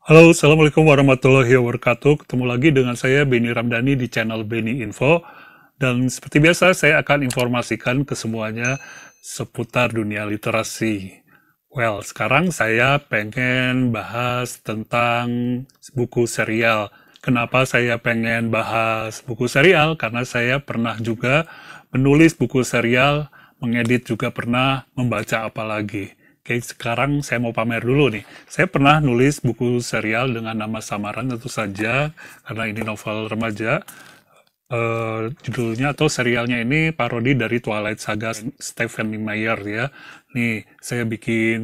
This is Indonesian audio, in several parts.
Halo, Assalamualaikum warahmatullahi wabarakatuh. Ketemu lagi dengan saya, Beni Ramdhani, di channel Beni Info. Dan seperti biasa, saya akan informasikan ke semuanya seputar dunia literasi. Well, sekarang saya pengen bahas tentang buku serial. Kenapa saya pengen bahas buku serial? Karena saya pernah juga menulis buku serial, mengedit juga pernah, membaca apalagi. Oke, sekarang saya mau pamer dulu nih. Saya pernah nulis buku serial dengan nama samaran tentu saja, karena ini novel remaja. Judulnya atau serialnya ini parodi dari Twilight Saga Stephenie Meyer ya. Nih, saya bikin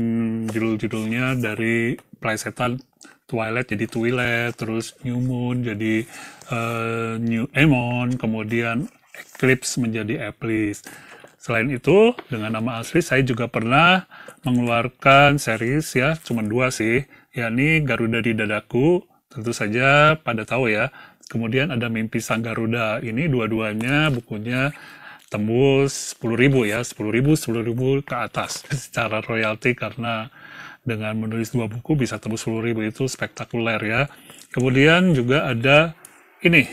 judul-judulnya dari plesetan Twilight jadi Twilight, terus New Moon jadi New Emon, kemudian Eclipse menjadi Eclipse. Selain itu, dengan nama asli saya juga pernah mengeluarkan series ya, cuma dua sih, yakni Garuda di Dadaku, tentu saja pada tahu ya. Kemudian ada Mimpi Sang Garuda, ini dua-duanya bukunya tembus 10.000 ya, 10.000 ke atas secara royalti karena dengan menulis dua buku bisa tembus 10.000 itu spektakuler ya. Kemudian juga ada ini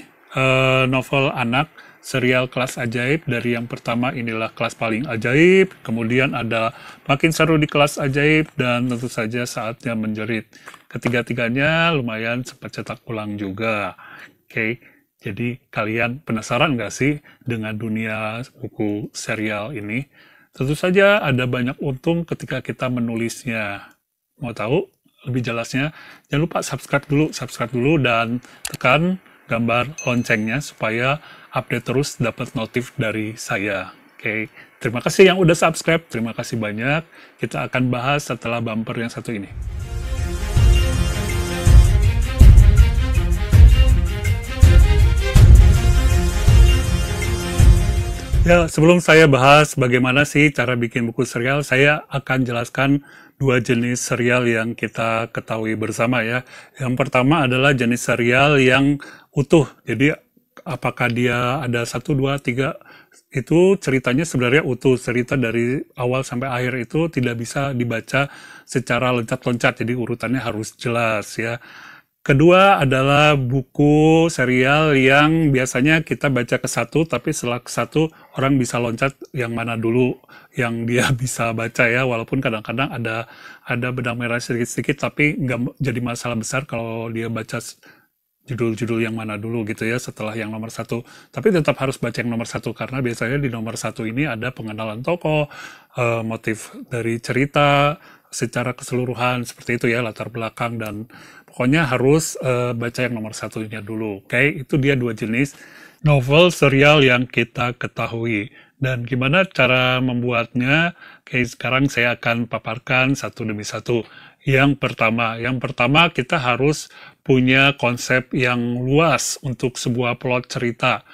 novel anak serial Kelas Ajaib. Dari yang pertama inilah Kelas Paling Ajaib, kemudian ada Makin Seru di Kelas Ajaib, dan tentu saja Saatnya Menjerit. Ketiga-tiganya lumayan sempat cetak ulang juga. Oke, jadi kalian penasaran nggak sih dengan dunia buku serial ini? Tentu saja ada banyak untung ketika kita menulisnya. Mau tahu lebih jelasnya? Jangan lupa subscribe dulu dan tekan gambar loncengnya supaya update terus dapat notif dari saya. Oke, terima kasih yang udah subscribe, terima kasih banyak. Kita akan bahas setelah bumper yang satu ini. Ya, sebelum saya bahas bagaimana sih cara bikin buku serial, saya akan jelaskan dua jenis serial yang kita ketahui bersama ya. Yang pertama adalah jenis serial yang utuh. Jadi apakah dia ada satu, dua, tiga, itu ceritanya sebenarnya utuh. Cerita dari awal sampai akhir itu tidak bisa dibaca secara loncat-loncat, jadi urutannya harus jelas ya. Kedua adalah buku serial yang biasanya kita baca ke satu, tapi setelah ke satu orang bisa loncat yang mana dulu yang dia bisa baca ya, walaupun kadang-kadang ada benang merah sedikit-sedikit, tapi nggak jadi masalah besar kalau dia baca judul-judul yang mana dulu gitu ya setelah yang nomor satu. Tapi tetap harus baca yang nomor satu karena biasanya di nomor satu ini ada pengenalan tokoh, motif dari cerita secara keseluruhan seperti itu ya, latar belakang, dan pokoknya harus baca yang nomor satunya dulu. Oke, itu dia dua jenis novel serial yang kita ketahui. Dan gimana cara membuatnya? Oke, sekarang saya akan paparkan satu demi satu. Yang pertama kita harus punya konsep yang luas untuk sebuah plot cerita,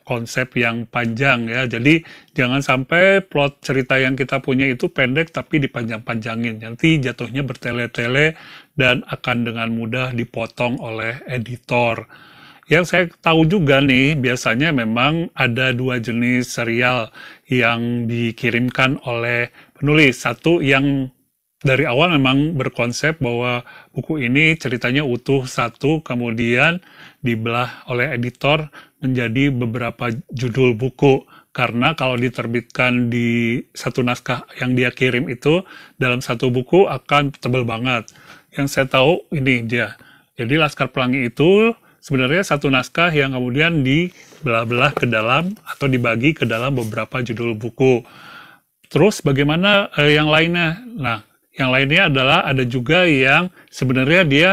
konsep yang panjang ya. Jadi jangan sampai plot cerita yang kita punya itu pendek tapi dipanjang-panjangin. Nanti jatuhnya bertele-tele dan akan dengan mudah dipotong oleh editor. Yang saya tahu juga nih, biasanya memang ada dua jenis serial yang dikirimkan oleh penulis. Satu yang dari awal memang berkonsep bahwa buku ini ceritanya utuh satu, kemudian dibelah oleh editor menjadi beberapa judul buku. Karena kalau diterbitkan di satu naskah yang dia kirim itu, dalam satu buku akan tebal banget. Yang saya tahu ini dia. Jadi Laskar Pelangi itu sebenarnya satu naskah yang kemudian dibelah-belah ke dalam atau dibagi ke dalam beberapa judul buku. Terus bagaimana yang lainnya? Nah, yang lainnya adalah ada juga yang sebenarnya dia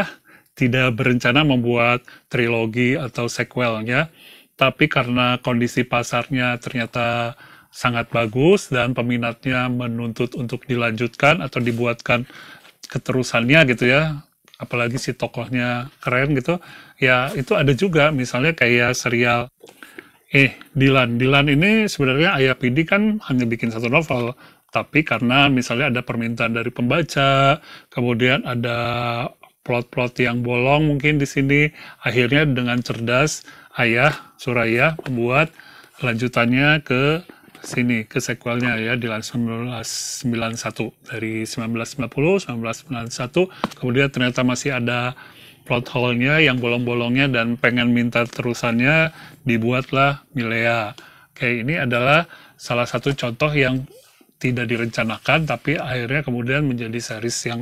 tidak berencana membuat trilogi atau sequelnya, tapi karena kondisi pasarnya ternyata sangat bagus dan peminatnya menuntut untuk dilanjutkan atau dibuatkan keterusannya gitu ya, apalagi si tokohnya keren gitu, ya itu ada juga misalnya kayak serial Dilan ini sebenarnya Ayah Pidi kan hanya bikin satu novel, tapi karena misalnya ada permintaan dari pembaca, kemudian ada plot-plot yang bolong mungkin di sini, akhirnya dengan cerdas Ayah Suraya membuat lanjutannya ke sini, ke sequelnya ya, Dilan 1991, dari 1990, 1991, kemudian ternyata masih ada plot hole-nya, yang bolong-bolongnya dan pengen minta terusannya, dibuatlah Milea. Oke, ini adalah salah satu contoh yang tidak direncanakan, tapi akhirnya kemudian menjadi series yang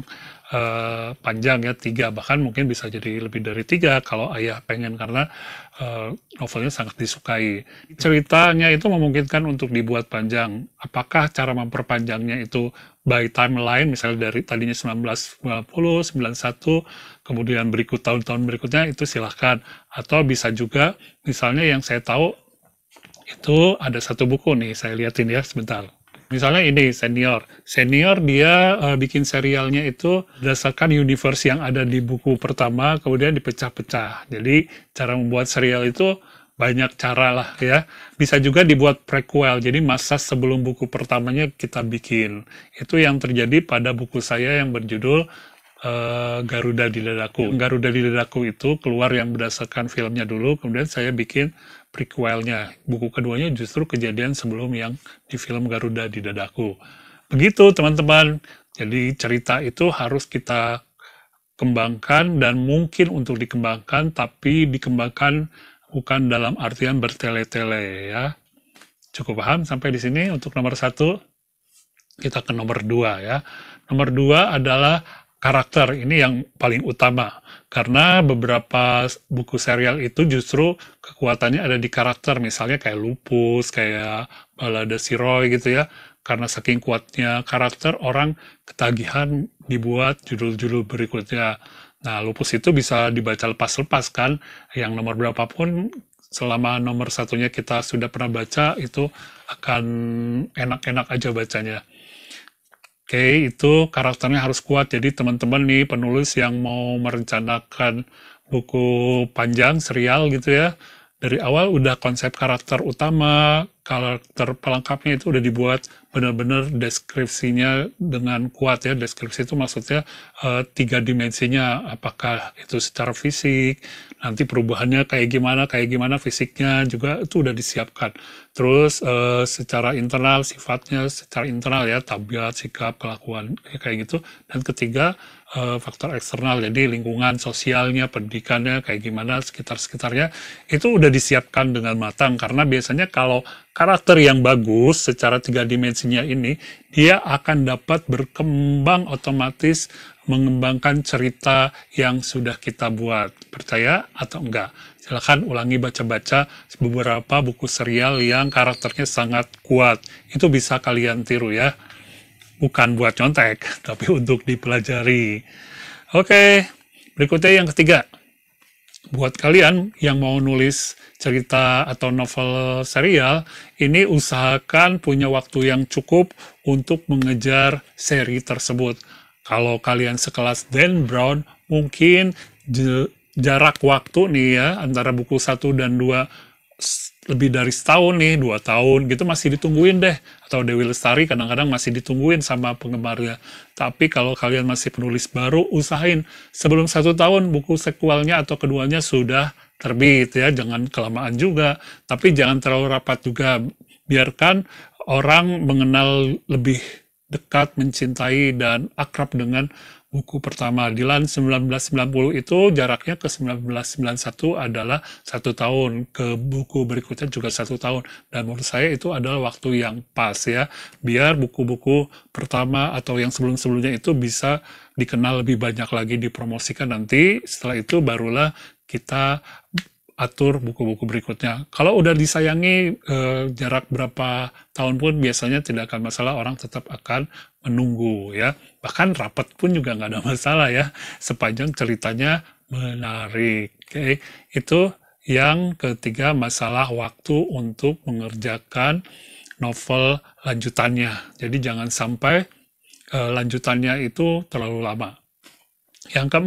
panjang ya, 3, bahkan mungkin bisa jadi lebih dari 3 kalau ayah pengen, karena novelnya sangat disukai. Ceritanya itu memungkinkan untuk dibuat panjang. Apakah cara memperpanjangnya itu by timeline, misalnya dari tadinya 1990, 91, kemudian tahun-tahun berikutnya, itu silahkan. Atau bisa juga, misalnya yang saya tahu, itu ada satu buku nih, saya liatin ya sebentar. Misalnya ini, Senior. Senior dia bikin serialnya itu berdasarkan universe yang ada di buku pertama, kemudian dipecah-pecah. Jadi, cara membuat serial itu banyak cara lah ya. Bisa juga dibuat prequel, jadi masa sebelum buku pertamanya kita bikin. Itu yang terjadi pada buku saya yang berjudul Garuda di Dadaku. Garuda di Dadaku itu keluar yang berdasarkan filmnya dulu, kemudian saya bikin prequelnya. Buku keduanya justru kejadian sebelum yang di film Garuda di Dadaku. Begitu teman-teman. Jadi cerita itu harus kita kembangkan, dan mungkin untuk dikembangkan, tapi dikembangkan bukan dalam artian bertele-tele ya. Cukup paham sampai di sini untuk nomor 1. Kita ke nomor 2 ya. Nomor 2 adalah karakter. Ini yang paling utama, karena beberapa buku serial itu justru kekuatannya ada di karakter, misalnya kayak Lupus, kayak Balada Si Roy gitu ya. Karena saking kuatnya karakter, orang ketagihan dibuat judul-judul berikutnya. Nah, Lupus itu bisa dibaca lepas-lepas kan, yang nomor berapapun, selama nomor 1-nya kita sudah pernah baca, itu akan enak-enak aja bacanya. Oke, itu karakternya harus kuat. Jadi teman-teman nih, penulis yang mau merencanakan buku panjang, serial gitu ya, dari awal udah konsep karakter utama, karakter pelengkapnya itu udah dibuat benar-benar deskripsinya dengan kuat ya. Deskripsi itu maksudnya 3 dimensinya, apakah itu secara fisik, nanti perubahannya kayak gimana fisiknya juga itu udah disiapkan. Terus secara internal, sifatnya secara internal ya, tabiat, sikap, kelakuan kayak gitu. Dan ketiga, faktor eksternal, jadi lingkungan sosialnya, pendidikannya kayak gimana, sekitar-sekitarnya itu udah disiapkan dengan matang. Karena biasanya kalau karakter yang bagus secara 3 dimensinya ini, dia akan dapat berkembang otomatis, mengembangkan cerita yang sudah kita buat. Percaya atau enggak? Silahkan ulangi baca-baca beberapa buku serial yang karakternya sangat kuat. Itu bisa kalian tiru ya. Bukan buat nyontek, tapi untuk dipelajari. Oke, berikutnya yang ketiga. Buat kalian yang mau nulis cerita atau novel serial, ini usahakan punya waktu yang cukup untuk mengejar seri tersebut. Kalau kalian sekelas Dan Brown, mungkin jarak waktu nih ya, antara buku 1 dan 2 lebih dari setahun nih, 2 tahun gitu masih ditungguin deh. Atau Dewi Lestari kadang-kadang masih ditungguin sama penggemarnya. Tapi kalau kalian masih penulis baru, usahain sebelum 1 tahun buku sequelnya atau keduanya sudah terbit ya. Jangan kelamaan juga, tapi jangan terlalu rapat juga. Biarkan orang mengenal lebih dekat, mencintai, dan akrab dengan buku pertama. Dilan 1990 itu jaraknya ke 1991 adalah 1 tahun, ke buku berikutnya juga 1 tahun, dan menurut saya itu adalah waktu yang pas ya, biar buku-buku pertama atau yang sebelum-sebelumnya itu bisa dikenal lebih banyak lagi, dipromosikan. Nanti setelah itu barulah kita atur buku-buku berikutnya. Kalau udah disayangi jarak berapa tahun pun biasanya tidak akan masalah, orang tetap akan menunggu ya. Bahkan rapat pun juga nggak ada masalah ya, sepanjang ceritanya menarik. Oke, itu yang ketiga, masalah waktu untuk mengerjakan novel lanjutannya. Jadi jangan sampai lanjutannya itu terlalu lama. Yang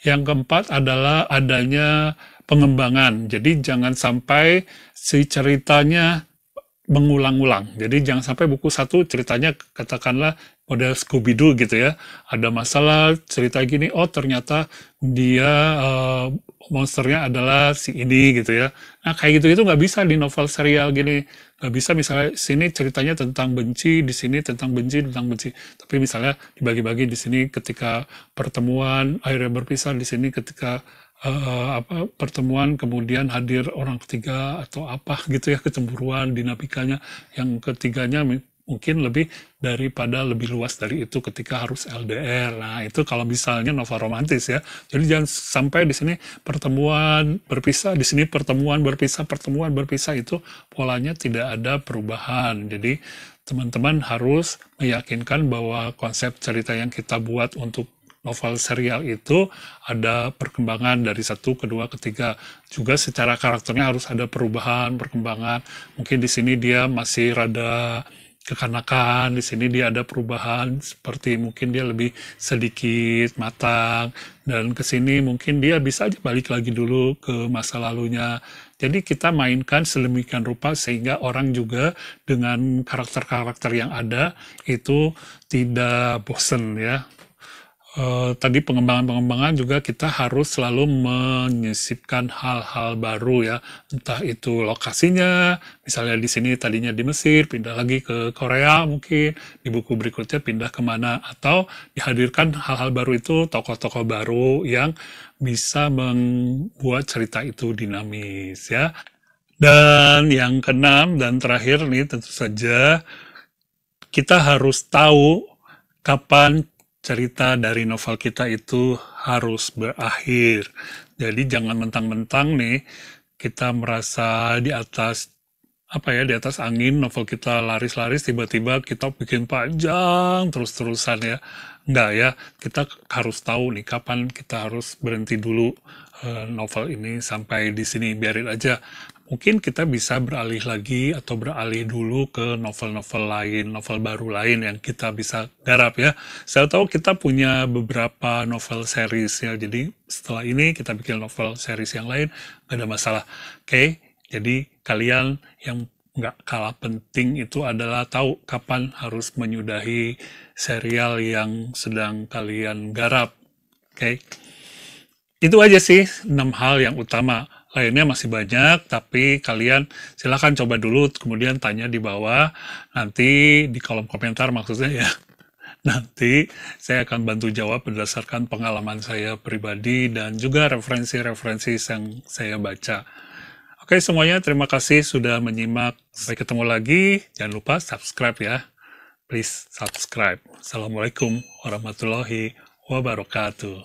keempat adalah adanya pengembangan. Jadi jangan sampai si ceritanya mengulang-ulang. Jadi jangan sampai buku 1 ceritanya katakanlah model Scooby-Doo gitu ya. Ada masalah, cerita gini, oh ternyata dia monsternya adalah si ini gitu ya. Nah kayak gitu itu nggak bisa di novel serial gini. Nggak bisa misalnya sini ceritanya tentang benci, di sini tentang benci, tentang benci. Tapi misalnya dibagi-bagi di sini ketika pertemuan, akhirnya berpisah, di sini ketika pertemuan kemudian hadir orang ketiga atau apa gitu ya, kecemburuan dinamikanya yang ketiganya mungkin lebih daripada lebih luas dari itu ketika harus LDR. Nah, itu kalau misalnya novel romantis ya. Jadi jangan sampai di sini pertemuan berpisah, di sini pertemuan berpisah itu polanya tidak ada perubahan. Jadi teman-teman harus meyakinkan bahwa konsep cerita yang kita buat untuk novel serial itu ada perkembangan dari satu, kedua, ketiga. Juga secara karakternya harus ada perubahan, perkembangan. Mungkin di sini dia masih rada kekanakan, di sini dia ada perubahan seperti mungkin dia lebih sedikit matang, dan ke sini mungkin dia bisa aja balik lagi dulu ke masa lalunya. Jadi kita mainkan sedemikian rupa sehingga orang juga dengan karakter-karakter yang ada itu tidak bosen ya. Tadi pengembangan-pengembangan juga kita harus selalu menyisipkan hal-hal baru ya, entah itu lokasinya, misalnya di sini tadinya di Mesir, pindah lagi ke Korea mungkin, di buku berikutnya pindah kemana, atau dihadirkan hal-hal baru itu, tokoh-tokoh baru yang bisa membuat cerita itu dinamis ya. Dan yang keenam dan terakhir nih tentu saja kita harus tahu kapan cerita dari novel kita itu harus berakhir. Jadi jangan mentang-mentang nih kita merasa di atas di atas angin, novel kita laris-laris, tiba-tiba kita bikin panjang terus-terusan ya. Enggak ya, kita harus tahu nih kapan kita harus berhenti dulu novel ini sampai di sini, biarin aja. Mungkin kita bisa beralih lagi atau beralih dulu ke novel-novel lain, novel baru lain yang kita bisa garap ya. Saya tahu kita punya beberapa novel series ya, jadi setelah ini kita bikin novel series yang lain, nggak ada masalah. Oke, jadi kalian yang nggak kalah penting itu adalah tahu kapan harus menyudahi serial yang sedang kalian garap. Oke, itu aja sih 6 hal yang utama. Lainnya masih banyak, tapi kalian silahkan coba dulu, kemudian tanya di bawah, nanti di kolom komentar maksudnya ya. Nanti saya akan bantu jawab berdasarkan pengalaman saya pribadi dan juga referensi-referensi yang saya baca. Oke semuanya, terima kasih sudah menyimak. Sampai ketemu lagi, jangan lupa subscribe ya. Please subscribe. Assalamualaikum warahmatullahi wabarakatuh.